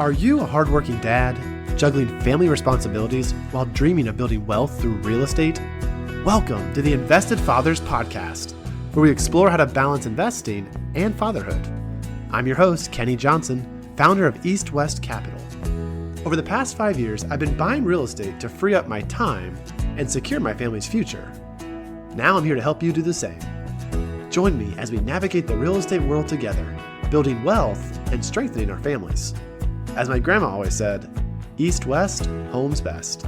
Are you a hardworking dad, juggling family responsibilities while dreaming of building wealth through real estate? Welcome to the Invested Fathers Podcast, where we explore how to balance investing and fatherhood. I'm your host, Kenny Johnson, founder of East West Capital. Over the past 5 years, I've been buying real estate to free up my time and secure my family's future. Now I'm here to help you do the same. Join me as we navigate the real estate world together, building wealth and strengthening our families. As my grandma always said, East West, home's best.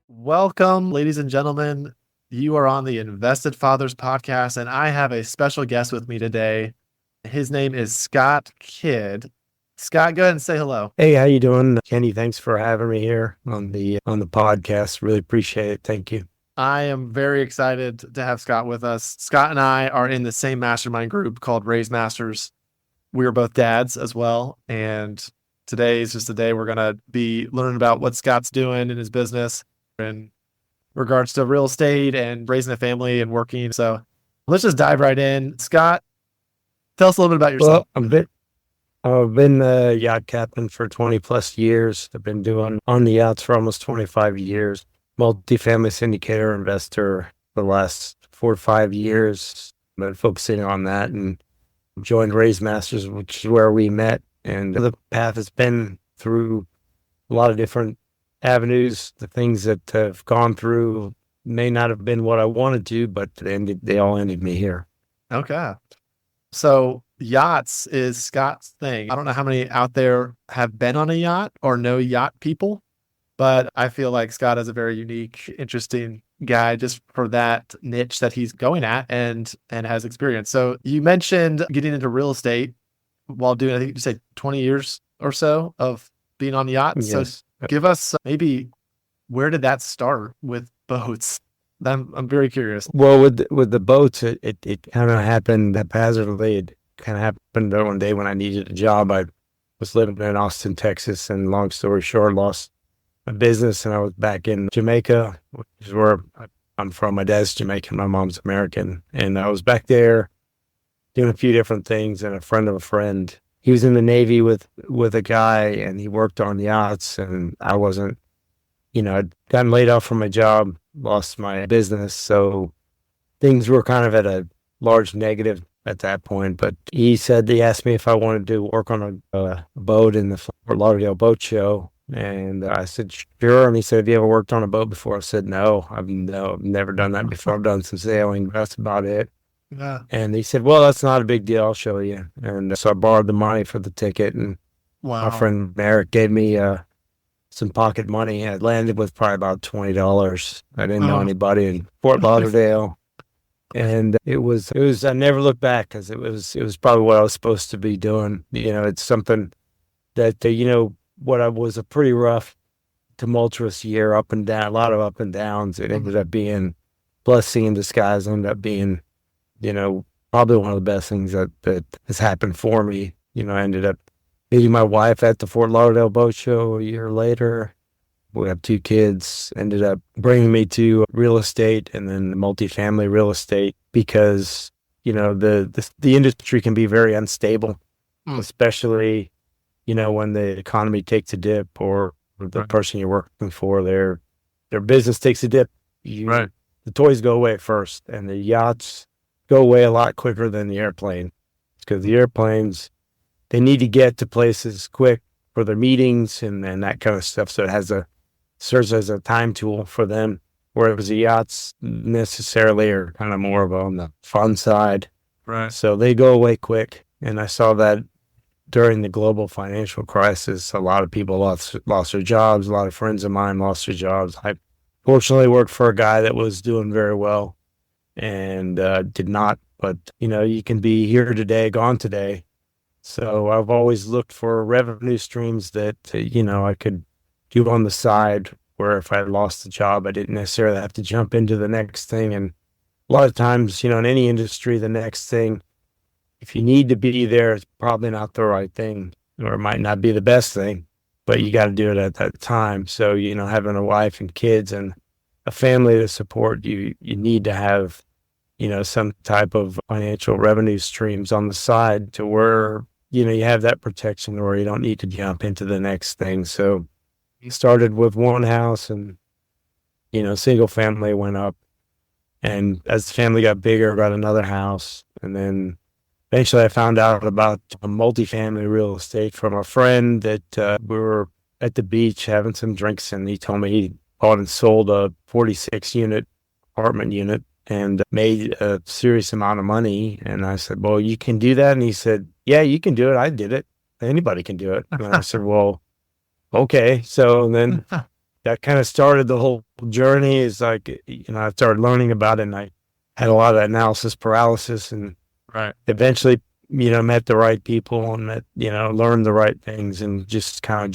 Welcome, ladies and gentlemen. You are on the Invested Fathers Podcast, and I have a special guest with me today. His name is Scott Kidd. Scott, go ahead and say hello. Hey, how you doing? Kenny, thanks for having me here on the podcast. Really appreciate it. Thank you. I am very excited to have Scott with us. Scott and I are in the same mastermind group called Raise Masters. We are both dads as well. And today is just a day we're going to be learning about what Scott's doing in his business in regards to real estate and raising a family and working. So let's just dive right in. Scott, tell us a little bit about yourself. Well, I've been a yacht captain for 20 plus years. I've been doing on the yachts for almost 25 years. Multifamily syndicator investor for the last 4 or 5 years. I've been focusing on that and joined Raise Masters, which is where we met. And the path has been through a lot of different avenues. The things that have gone through may not have been what I wanted to, but they all ended me here. Okay. So yachts is Scott's thing. I don't know how many out there have been on a yacht or know yacht people, but I feel like Scott is a very unique, interesting guy just for that niche that he's going at and has experience. So you mentioned getting into real estate while doing, I think you said 20 years or so of being on the yacht. Yes. So give us maybe where did that start with boats? I'm very curious. Well, with the boats, it kind of happened haphazardly. It kind of happened one day when I needed a job. I was living in Austin, Texas, and long story short, lost my business, and I was back in Jamaica, which is where I'm from. My dad's Jamaican, my mom's American, and I was back there doing a few different things. And a friend of a friend, he was in the Navy with a guy, and he worked on yachts, and I wasn't. I'd gotten laid off from my job, lost my business, so things were kind of at a large negative at that point. But he asked me if I wanted to work on a boat in the Fort Lauderdale boat show. And I said, sure. And he said, have you ever worked on a boat before? I said, no, I've never done that before. I've done some sailing, but that's about it. Yeah. And he said, well, that's not a big deal. I'll show you. And so I borrowed the money for the ticket. And Wow. my friend Merrick gave me some pocket money. I landed with probably about $20. I didn't know anybody in Fort Lauderdale. And it was, I never looked back because it was probably what I was supposed to be doing. It's something that, what I was a pretty rough, tumultuous year, up and down, a lot of up and downs. It ended up being blessing in disguise, ended up being, probably one of the best things that has happened for me. I ended up meeting my wife at the Fort Lauderdale boat show a year later. We have 2 kids, ended up bringing me to real estate and then multifamily real estate because, the industry can be very unstable, especially when the economy takes a dip or the person you're working for, their business takes a dip. The toys go away first, and the yachts go away a lot quicker than the airplane. Because the airplanes, they need to get to places quick for their meetings and that kind of stuff. So it serves as a time tool for them, whereas the yachts necessarily are kind of more of on the fun side. Right. So they go away quick. And I saw that during the global financial crisis, a lot of people lost their jobs. A lot of friends of mine lost their jobs. I fortunately worked for a guy that was doing very well and did not. But, you can be here today, gone today. So I've always looked for revenue streams that, I could do on the side where if I lost the job, I didn't necessarily have to jump into the next thing. And a lot of times, in any industry, the next thing, if you need to be there, it's probably not the right thing, or it might not be the best thing, but you got to do it at that time. So, having a wife and kids and a family to support you, you need to have, some type of financial revenue streams on the side to where you have that protection where you don't need to jump into the next thing. So you started with one house and, single family went up. And as the family got bigger, got another house. And then eventually I found out about a multifamily real estate from a friend that we were at the beach having some drinks, and he told me he bought and sold a 46 unit apartment unit and made a serious amount of money. And I said, well, you can do that? And he said, yeah, you can do it. I did it. Anybody can do it. And I said, well, okay. So then that kind of started the whole journey. Is like, I started learning about it, and I had a lot of analysis paralysis, and Right. eventually, met the right people and learned the right things, and just kind of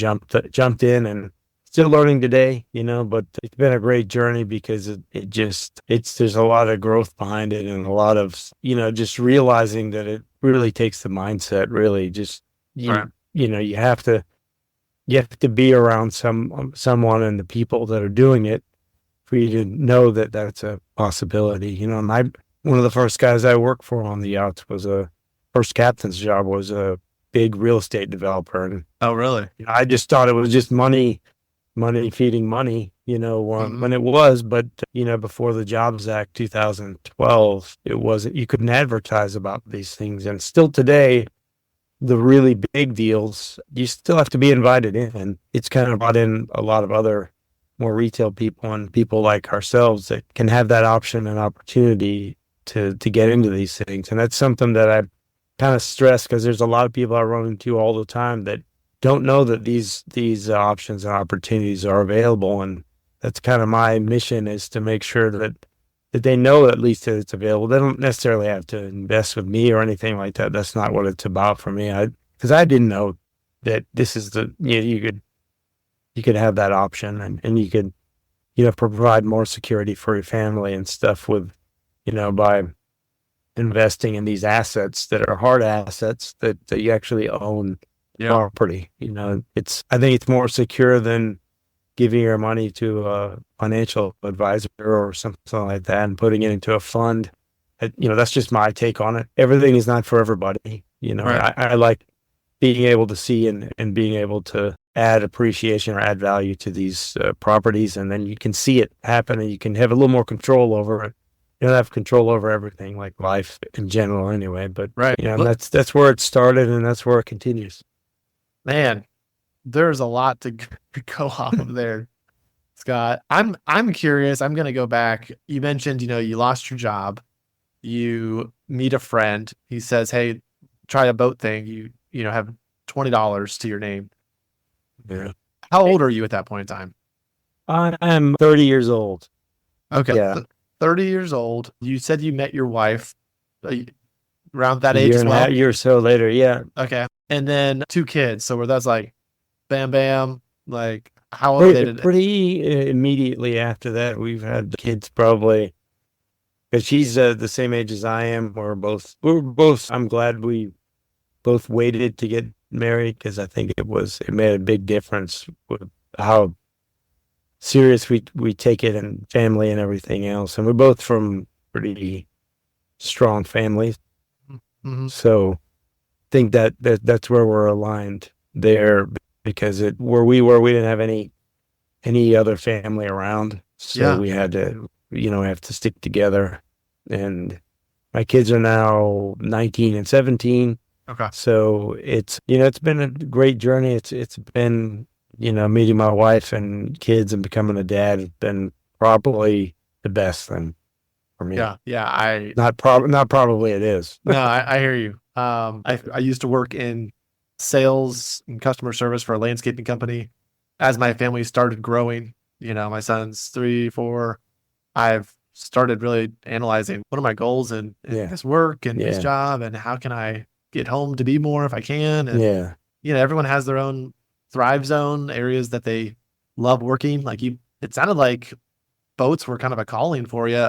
jumped in, and still learning today, but it's been a great journey because there's a lot of growth behind it, and a lot of, just realizing that it really takes the mindset, really just, Right. you have to be around someone and the people that are doing it for you to know that that's a possibility. One of the first guys I worked for on the yacht was first captain's job was a big real estate developer. And Oh, really? I just thought it was just money feeding money, when it was, but before the Jobs Act 2012, it wasn't, you couldn't advertise about these things. And still today, the really big deals, you still have to be invited in. And it's kind of brought in a lot of other more retail people and people like ourselves that can have that option and opportunity to get into these things. And that's something that I kind of stress, because there's a lot of people I run into all the time that don't know that these options and opportunities are available. And that's kind of my mission, is to make sure that they know at least that it's available. They don't necessarily have to invest with me or anything like that. That's not what it's about for me. Because I didn't know that this is you could have that option, and you could, provide more security for your family and stuff with, by investing in these assets that are hard assets that you actually own property. I think it's more secure than giving your money to a financial advisor or something like that and putting it into a fund. That's just my take on it. Everything is not for everybody. Right. I like being able to see and being able to add appreciation or add value to these properties, and then you can see it happen, and you can have a little more control over it. You don't have control over everything, like life in general anyway, but Right. That's where it started, and that's where it continues. Man, there's a lot to go off of there, Scott. I'm curious. I'm going to go back. You mentioned, you lost your job. You meet a friend. He says, hey, try a boat thing. You have $20 to your name. Yeah. How old are you at that point in time? I'm 30 years old. Okay. Yeah. 30 years old. You said you met your wife around that age as well? A year or so later. Yeah. Okay. And then 2 kids. So where that's like, bam, bam. Like, how old did it? Pretty immediately after that, we've had kids probably, because she's the same age as I am. We're both, I'm glad we both waited to get married, because I think it made a big difference with how serious we take it, and family and everything else. And we're both from pretty strong families. Mm-hmm. So I think that's where we're aligned there, because where we were, we didn't have any other family around. So we had to, have to stick together. And my kids are now 19 and 17. Okay. So it's been a great journey. It's been, meeting my wife and kids and becoming a dad has been probably the best thing for me. Yeah. Not probably it is. No, I hear you. I used to work in sales and customer service for a landscaping company. As my family started growing, my son's 3, 4, I've started really analyzing what are my goals in this work and this job, and how can I get home to be more if I can. And, everyone has their own thrive zone, areas that they love working. Like it sounded like boats were kind of a calling for you.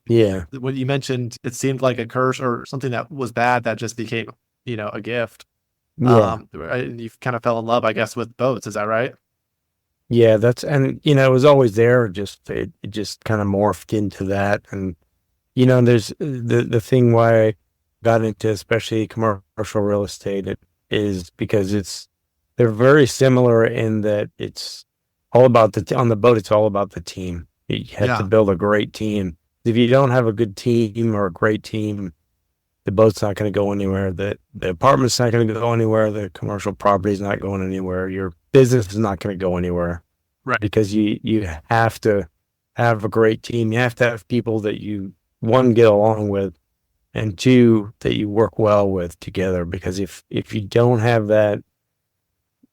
When you mentioned it seemed like a curse or something that was bad that just became, a gift. And you kind of fell in love, I guess, with boats. Is that right? Yeah, it was always there. It just kind of morphed into that. And, there's the thing why got into, especially commercial real estate, it is because they're very similar in that it's all about on the boat. It's all about the team. You have to build a great team. If you don't have a good team or a great team, the boat's not going to go anywhere. The apartment's not going to go anywhere. The commercial property's not going anywhere. Your business is not going to go anywhere. Right. Because you have to have a great team. You have to have people that you, one, get along with, and two, that you work well with together. Because if you don't have that,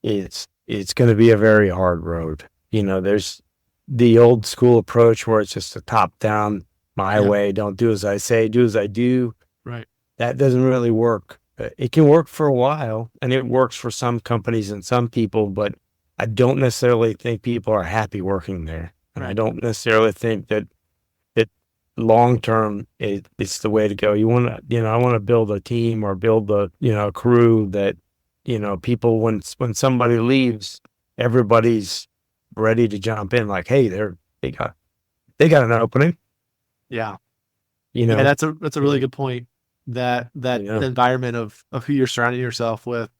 it's going to be a very hard road. There's the old school approach where it's just a top down, my way, don't do as I say, do as I do. Right. That doesn't really work. It can work for a while, and it works for some companies and some people, but I don't necessarily think people are happy working there. And I don't necessarily think that long term it's the way to go. I want to build a team or build a crew that, people, when somebody leaves, everybody's ready to jump in. Like, hey, they got an opening. Yeah. And that's a really good point. That environment of who you're surrounding yourself with.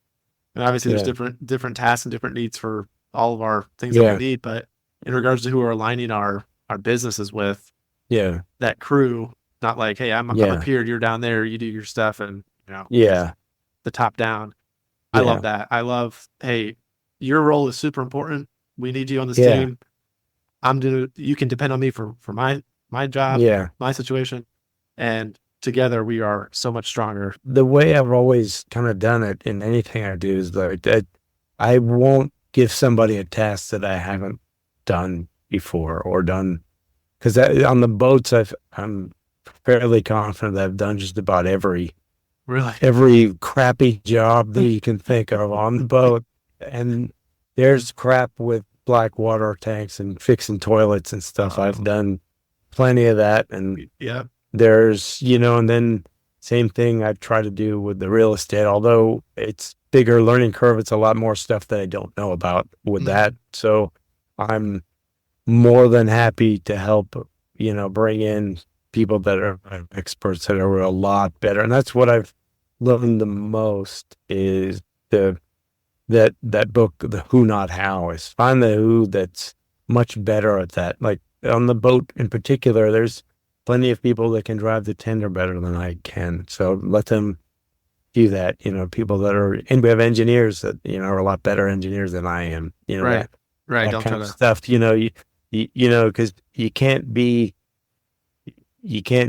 And obviously there's different tasks and different needs for all of our things that we need. But in regards to who we're aligning our businesses with, that crew, not like, hey, I'm up here, you're down there, you do your stuff, and the top down. I love that. I love, hey, your role is super important. We need you on this team. You can depend on me for my job, my situation, and together we are so much stronger. The way I've always kind of done it in anything I do is that I won't give somebody a task that I haven't done before or done. Because on the boats, I'm fairly confident that I've done just about every crappy job that you can think of on the boat. And there's crap with black water tanks and fixing toilets and stuff. I've done plenty of that. And there's, and then same thing I try to do with the real estate. Although it's bigger learning curve, it's a lot more stuff that I don't know about with that. So I'm more than happy to help, bring in people that are experts that are a lot better. And that's what I've learned the most is that book, The Who Not How, is find the who that's much better at that. Like on the boat in particular, there's plenty of people that can drive the tender better than I can. So let them do that. People that and we have engineers that, are a lot better engineers than I am. Right. That don't kind of stuff, because you can't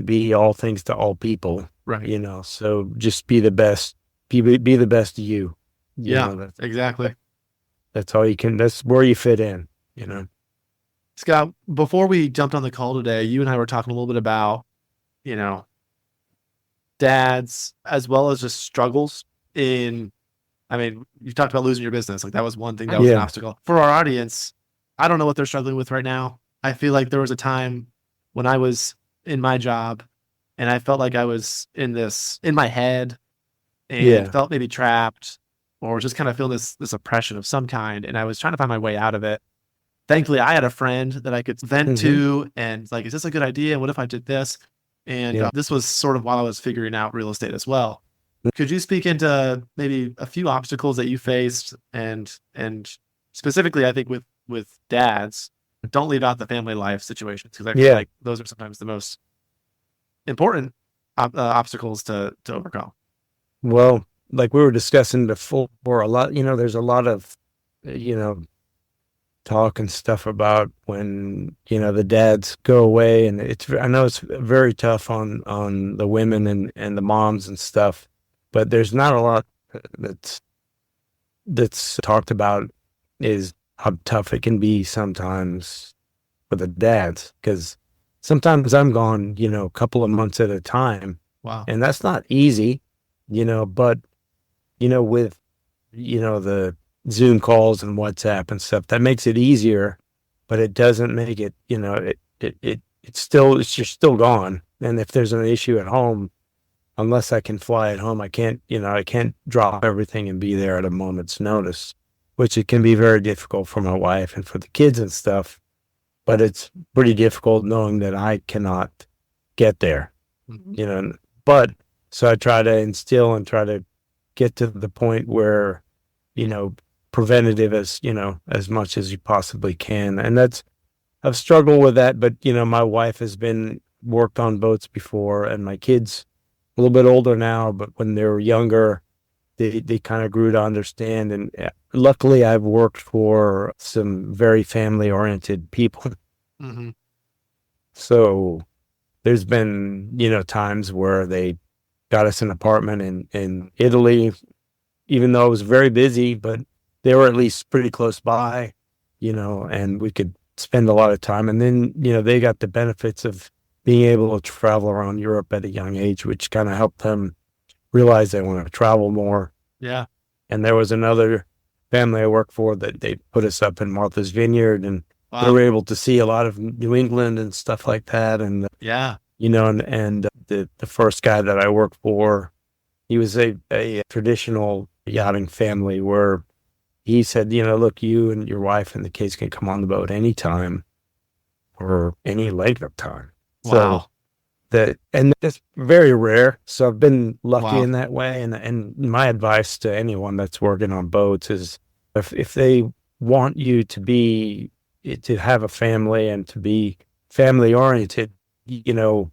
be all things to all people. Right. So just be the best, be the best you. Exactly. That's all you can, that's where you fit in, Scott, before we jumped on the call today, you and I were talking a little bit about, dads as well as just struggles you talked about losing your business. Like that was one thing that was an obstacle for our audience. I don't know what they're struggling with right now. I feel like there was a time when I was in my job and I felt like I was in my head and felt maybe trapped or just kind of feeling this oppression of some kind. And I was trying to find my way out of it. Thankfully, I had a friend that I could vent to and like, is this a good idea? What if I did this? And this was sort of while I was figuring out real estate as well. Could you speak into maybe a few obstacles that you faced and specifically, I think with dads, don't leave out the family life situations because I feel like those are sometimes the most important obstacles to overcome. Well, like we were discussing before, a lot, there's a lot of, talk and stuff about when, the dads go away, and I know it's very tough on the women and the moms and stuff, but there's not a lot that's talked about is how tough it can be sometimes for the dads, because sometimes I'm gone, a couple of months at a time. Wow. And that's not easy, but, with, the Zoom calls and WhatsApp and stuff, that makes it easier, but it doesn't make it, you're still gone. And if there's an issue at home, unless I can fly at home, I can't drop everything and be there at a moment's notice, which it can be very difficult for my wife and for the kids and stuff. But it's pretty difficult knowing that I cannot get there, but So I try to instill and try to get to the point where, you know, preventative as, you know, as much as you possibly can. And I've struggled with that, but, you know, my wife has been worked on boats before, and my kids a little bit older now, but when they were younger, they kind of grew to understand. And luckily I've worked for some very family oriented people. Mm-hmm. So there's been, you know, times where they got us an apartment in Italy, even though it was very busy, but they were at least pretty close by, you know, and we could spend a lot of time. And then, you know, they got the benefits of being able to travel around Europe at a young age, which kind of helped them realize they want to travel more. Yeah. And there was another family I worked for that they put us up in Martha's Vineyard, and they Wow. were able to see a lot of New England and stuff like that. And, Yeah. you know, and the first guy that I worked for, he was a traditional yachting family where he said, you know, look, you and your wife and the kids can come on the boat anytime for any length of time. Wow. So that's very rare. So I've been lucky Wow. in that way. And my advice to anyone that's working on boats is if they want you to have a family and to be family oriented, you know,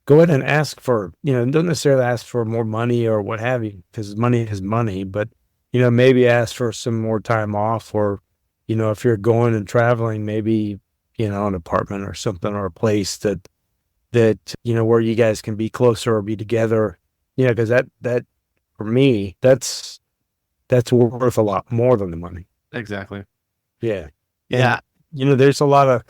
go ahead and ask for, you know, don't necessarily ask for more money or what have you, because money is money, but, you know, maybe ask for some more time off, or, you know, if you're going and traveling, maybe, you know, an apartment or something, or a place that, you know, where you guys can be closer or be together, you know, because that for me, that's worth a lot more than the money. Exactly. Yeah. Yeah. And, you know, there's a lot of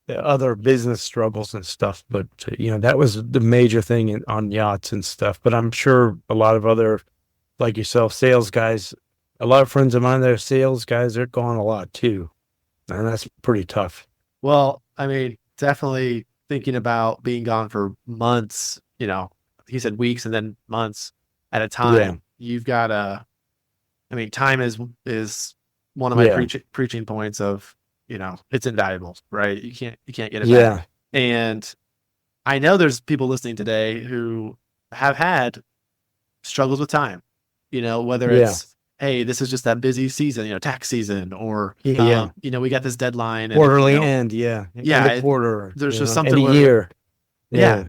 other business struggles and stuff, but, you know, that was the major thing on yachts and stuff. But I'm sure a lot of other, like yourself, sales guys, a lot of friends of mine that are sales guys, they're gone a lot too. And that's pretty tough. Well, I mean, definitely thinking about being gone for months, you know, he said weeks and then months at a Yeah. time. You've got I mean, time is one of my Yeah. preaching points of, you know, it's invaluable, right? You can't get it back. Yeah. And I know there's people listening today who have had struggles with time, you know, whether Yeah. it's, hey, this is just that busy season, you know, tax season, or, Yeah. you know, we got this deadline and, you Quarterly know, end. Yeah. End of yeah, quarter, there's you just know, end something of where, year. yeah. Yeah.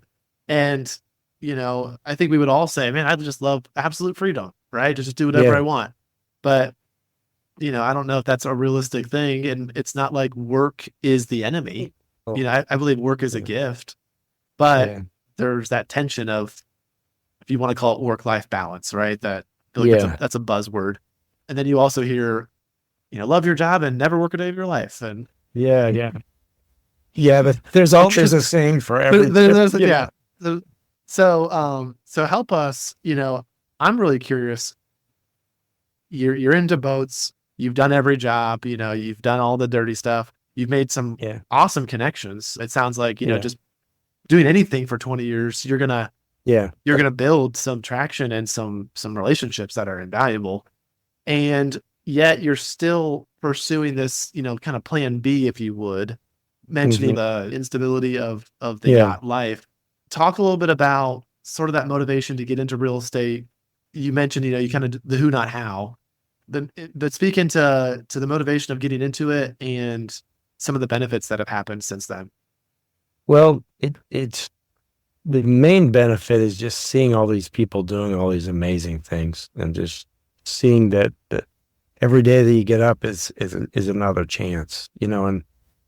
And, you know, I think we would all say, man, I just love absolute freedom, right? To just do whatever I Yeah. want. But, you know, I don't know if that's a realistic thing. And it's not like work is the enemy. Oh, You know, I believe work is a yeah. gift, but Yeah. there's that tension of, if you want to call it work-life balance, right? That I feel like Yeah. that's a buzzword. And then you also hear, you know, love your job and never work a day of your life. And Yeah. Yeah. Yeah. But there's a saying for everything. You know? yeah. So help us, you know, I'm really curious. You're into boats. You've done every job, you know, you've done all the dirty stuff. You've made some Yeah. awesome connections. It sounds like, you know, Yeah. just doing anything for 20 years, Yeah. you're going to build some traction and some relationships that are invaluable. And yet you're still pursuing this, you know, kind of plan B, if you would, mentioning Hmm. the instability of the Yeah. yacht life. Talk a little bit about sort of that motivation to get into real estate. You mentioned, you know, you kind of the who, not how. But speak into the motivation of getting into it and some of the benefits that have happened since then. Well, it's the main benefit is just seeing all these people doing all these amazing things, and just seeing that every day that you get up is another chance, you know. And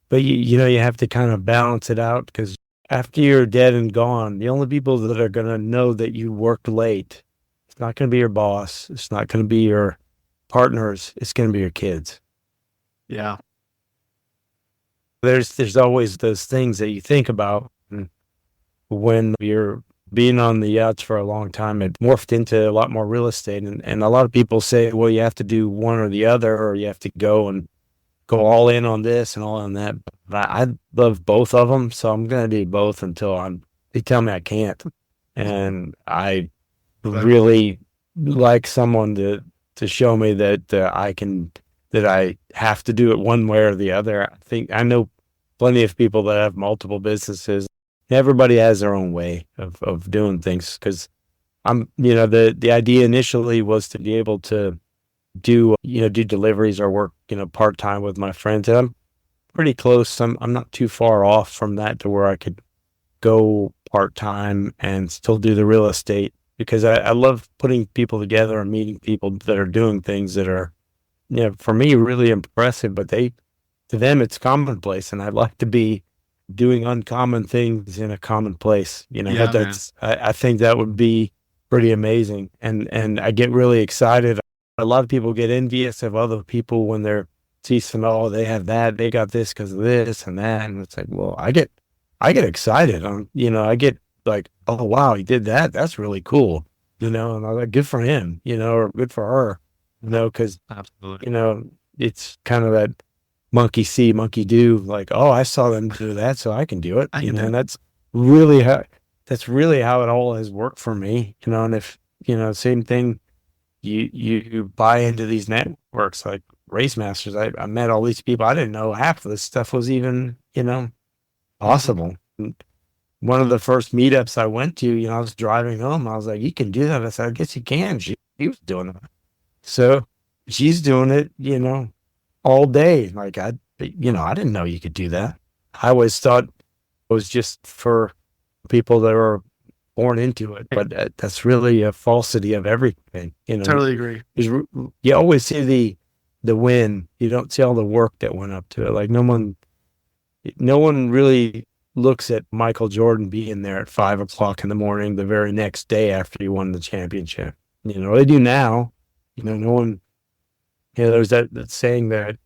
but you know, you have to kind of balance it out, because after you're dead and gone, the only people that are going to know that you worked late, it's not going to be your boss, it's not going to be your partners, it's going to be your kids. Yeah. There's always those things that you think about. And when you're being on the yachts for a long time, it morphed into a lot more real estate. And a lot of people say, well, you have to do one or the other, or you have to go all in on this and all on that. But I love both of them, so I'm going to do both until they tell me I can't. And I really like someone to show me that that I have to do it one way or the other. I know plenty of people that have multiple businesses. Everybody has their own way of doing things, because the idea initially was to be able to do deliveries or work, part time with my friends. And I'm pretty close. I'm not too far off from that to where I could go part time and still do the real estate, because I love putting people together and meeting people that are doing things that are, for me, really impressive, but to them, it's commonplace. And I'd like to be doing uncommon things in a common place. Yeah, man. I think that would be pretty amazing. And I get really excited. A lot of people get envious of other people when they're see some, oh, they have that, they got this because of this and that. And it's like, well, I get excited. I get like, oh wow, he did that. That's really cool. And I'm like, good for him, or good for her, because Absolutely. it's kind of that monkey see, monkey do. Like, oh, I saw them do that, so I can do it. I can do And it. really how that's really how it all has worked for me. And if same thing, you buy into these networks like Race Masters. I met all these people. I didn't know half of this stuff was even Mhm. possible. And one of the first meetups I went to, I was driving home. I was like, "You can do that." I said, "I guess you can." She was doing it, so she's doing it. All day. Like I didn't know you could do that. I always thought it was just for people that were born into it, but that's really a falsity of everything. Totally agree. You always see the win. You don't see all the work that went up to it. Like no one really looks at Michael Jordan being there at 5 o'clock in the morning the very next day after he won the championship. They do now. No one. There's that saying that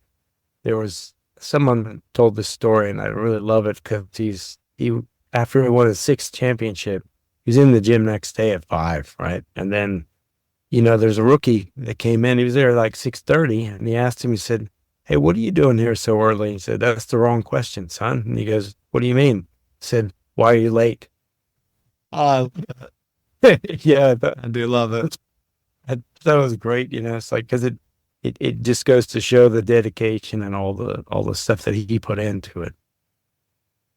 there was someone told this story, and I really love it because he after he won his sixth championship, he was in the gym next day at 5, right? And then there's a rookie that came in. He was there like 6:30, and he asked him. He said, "Hey, what are you doing here so early?" He said, "That's the wrong question, son." And he goes, "What do you mean?" He said, "Why are you late?" Uh, Yeah, I do love it. that was great. It's like because it just goes to show the dedication and all the stuff that he put into it.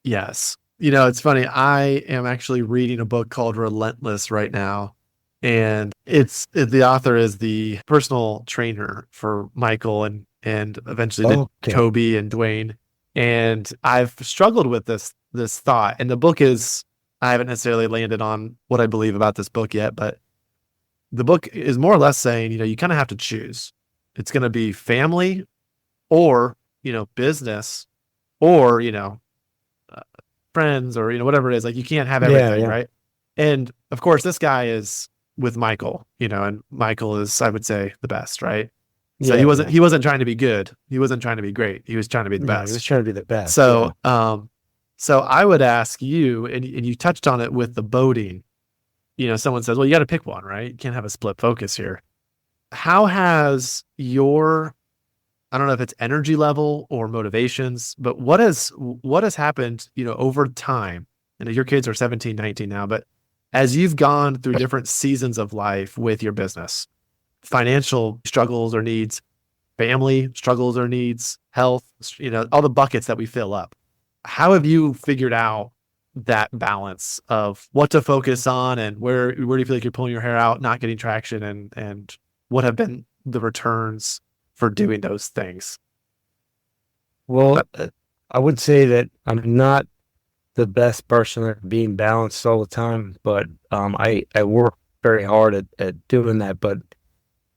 Yes. It's funny. I am actually reading a book called Relentless right now. And the author is the personal trainer for Michael and eventually the Okay. Kobe and Dwayne. And I've struggled with this thought. And the book is I haven't necessarily landed on what I believe about this book yet, but the book is more or less saying, you kind of have to choose. It's going to be family or, business or, uh, friends or whatever it is. Like you can't have Yeah, everything, yeah, right? And of course this guy is with Michael, and Michael is, I would say, the best, right? So he yeah, wasn't yeah. he wasn't trying to be good, he wasn't trying to be great, he was trying to be the No, he was best. trying to be the best. so Yeah. um so I would ask you, and you touched on it with the boating. Someone says, well, you got to pick one, right? You can't have a split focus here. How has your, I don't know if it's energy level or motivations, but what has happened, over time? And your kids are 17, 19 now, but as you've gone through different seasons of life with your business, financial struggles or needs, family struggles or needs, health, all the buckets that we fill up. How have you figured out that balance of what to focus on and where do you feel like you're pulling your hair out, not getting traction, and what have been the returns for doing those things? Well, I would say that I'm not the best person at being balanced all the time, but I work very hard at doing that. But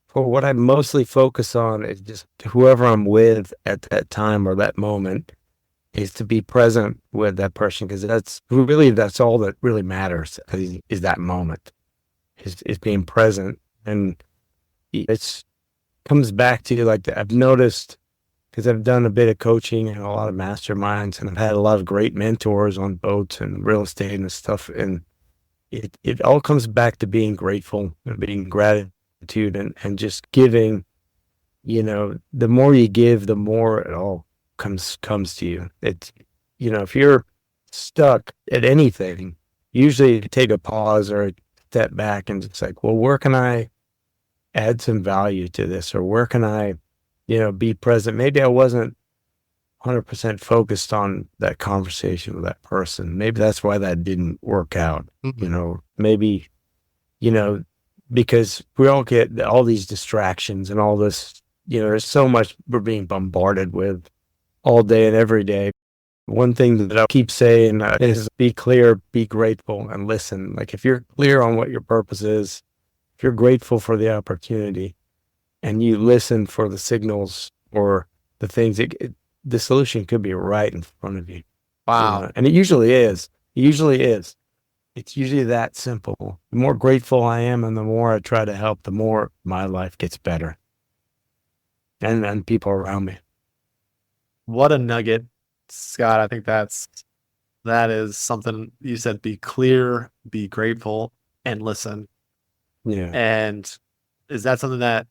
for what I mostly focus on is just whoever I'm with at that time or that moment is to be present with that person, because that's all that really matters is that moment is being present. And it's comes back to like I've noticed, because I've done a bit of coaching and a lot of masterminds, and I've had a lot of great mentors on boats and real estate and stuff. And it all comes back to being grateful and being gratitude and just giving. The more you give, the more it all comes to you. It's if you're stuck at anything, usually you take a pause or a step back and just like, well, where can I add some value to this, or where can I be present? Maybe I wasn't 100% focused on that conversation with that person. Maybe that's why that didn't work out. Mhm. Maybe you know, because we all get all these distractions and all this, there's so much we're being bombarded with all day and every day. One thing that I keep saying is be clear, be grateful, and listen. Like if you're clear on what your purpose is, if you're grateful for the opportunity and you listen for the signals or the things, the solution could be right in front of you. Wow. And it usually is. It usually is. It's usually that simple. The more grateful I am and the more I try to help, the more my life gets better. And people around me. What a nugget, Scott. I think that is something you said, be clear, be grateful, and listen. Yeah. And is that something that,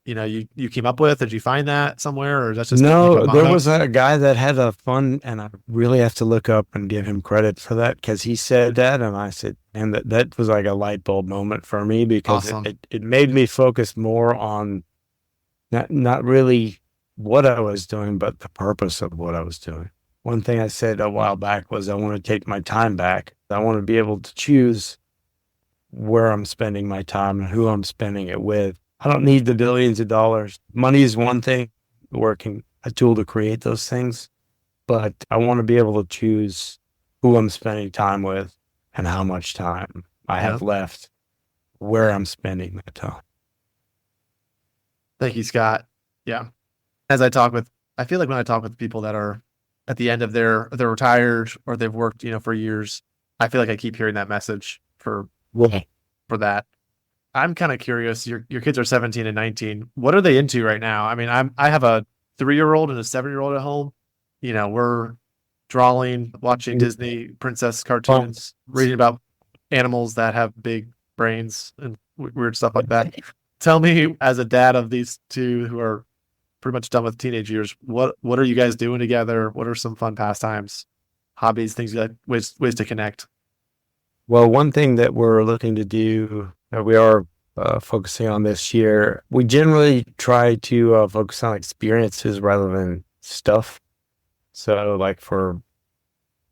you came up with? Did you find that somewhere, or is that just like a No, there motto? was a guy that had a fun, and I really have to look up and give him credit for that because he said that, and I said, and that was like a light bulb moment for me because Awesome. it made me focus more on not really what I was doing, but the purpose of what I was doing. One thing I said a while back was I want to take my time back. I want to be able to choose where I'm spending my time and who I'm spending it with. I don't need the billions of dollars. Money is one thing, working a tool to create those things, but I want to be able to choose who I'm spending time with and how much time I have left, where I'm spending that time. Thank you, Scott. Yeah. I feel like when I talk with people that are at the end of they're retired or they've worked, for years, I feel like I keep hearing that message for that. I'm kind of curious. Your kids are 17 and 19. What are they into right now? I mean, I have a 3-year-old and a 7-year-old at home. We're drawing, watching Disney princess cartoons, reading about animals that have big brains and weird stuff like that. Tell me, as a dad of these two who are pretty much done with teenage years, what are you guys doing together? What are some fun pastimes, hobbies, things like ways to connect? Well, one thing that we're looking to do, we are focusing on this year, we generally try to focus on experiences rather than stuff. So like for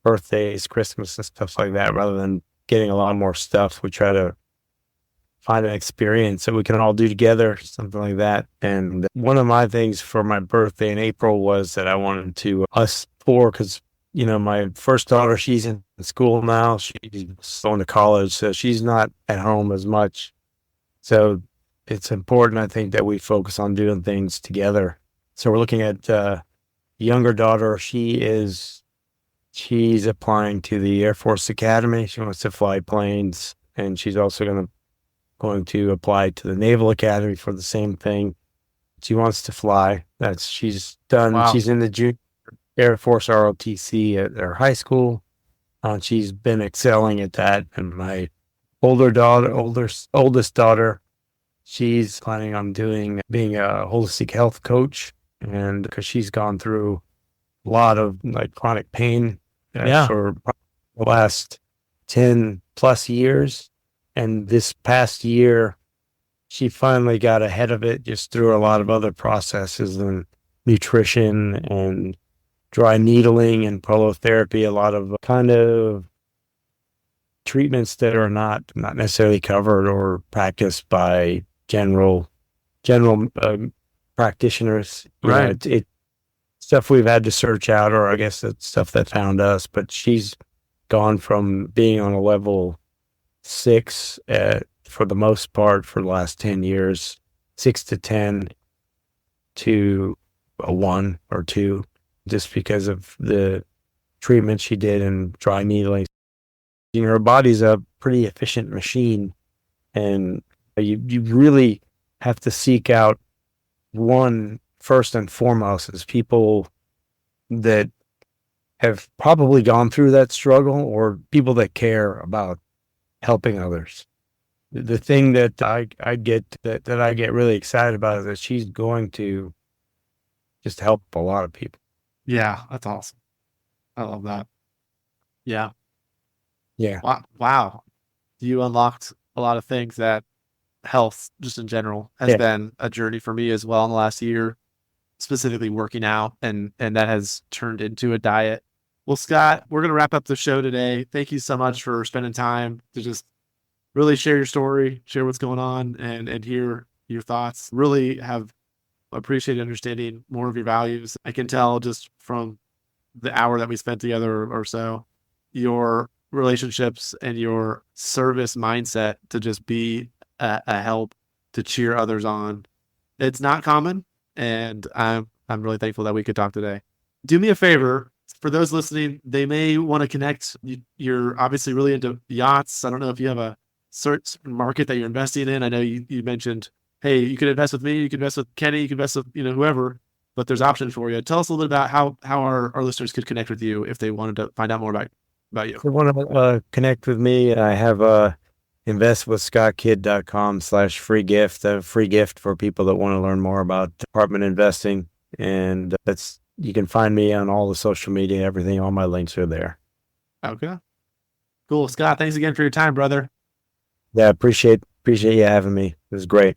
birthdays, Christmas and stuff like that, rather than getting a lot more stuff, we try to find an experience that we can all do together, something like that. And one of my things for my birthday in April was that I wanted to, us four, because my first daughter, she's in school now. She's going to college, so she's not at home as much. So it's important, I think, that we focus on doing things together. So we're looking at younger daughter. She's applying to the Air Force Academy. She wants to fly planes, and she's also going to apply to the Naval Academy for the same thing. She wants to fly. She's done. Wow. She's in the Junior Air Force ROTC at her high school. She's been excelling at that. And my oldest daughter, she's planning on being a holistic health coach. And because she's gone through a lot of like chronic pain for the last 10 plus years. And this past year, she finally got ahead of it just through a lot of other processes and nutrition and dry needling and prolotherapy, a lot of kind of treatments that are not necessarily covered or practiced by general practitioners. Right. It stuff we've had to search out, or I guess it's stuff that found us. But she's gone from being on a level 6 for the most part for the last 10 years, 6 to 10 to a 1 or 2, just because of the treatment she did and dry needling. Her body's a pretty efficient machine, and you really have to seek out one first and foremost as people that have probably gone through that struggle or people that care about helping others. The thing that I get really excited about is that she's going to just help a lot of people. Yeah, that's awesome. I love that. Yeah. Yeah. Wow. You unlocked a lot of things. That health, just in general, has been a journey for me as well in the last year, specifically working out, and that has turned into a diet. Well, Scott, we're going to wrap up the show today. Thank you so much for spending time to just really share your story, share what's going on, and hear your thoughts. Really have appreciated understanding more of your values. I can tell just from the hour that we spent together or so, your relationships and your service mindset to just be a help to cheer others on. It's not common, and I'm really thankful that we could talk today. Do me a favor, for those listening, they may want to connect. You're obviously really into yachts. I don't know if you have a certain market that you're investing in. I know you mentioned, hey, you can invest with me, you can invest with Kenny, you can invest with whoever, but there's options for you. Tell us a little bit about how our listeners could connect with you if they wanted to find out more about you. If you want to connect with me, I have investwithscottkid.com/free gift, a free gift for people that want to learn more about apartment investing. And you can find me on all the social media, everything, all my links are there. Okay. Cool. Scott, thanks again for your time, brother. Yeah, appreciate you having me. It was great.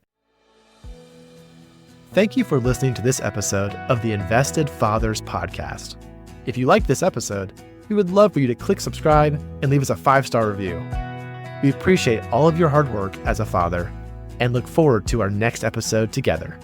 Thank you for listening to this episode of the Invested Fathers Podcast. If you liked this episode, we would love for you to click subscribe and leave us a 5-star review. We appreciate all of your hard work as a father and look forward to our next episode together.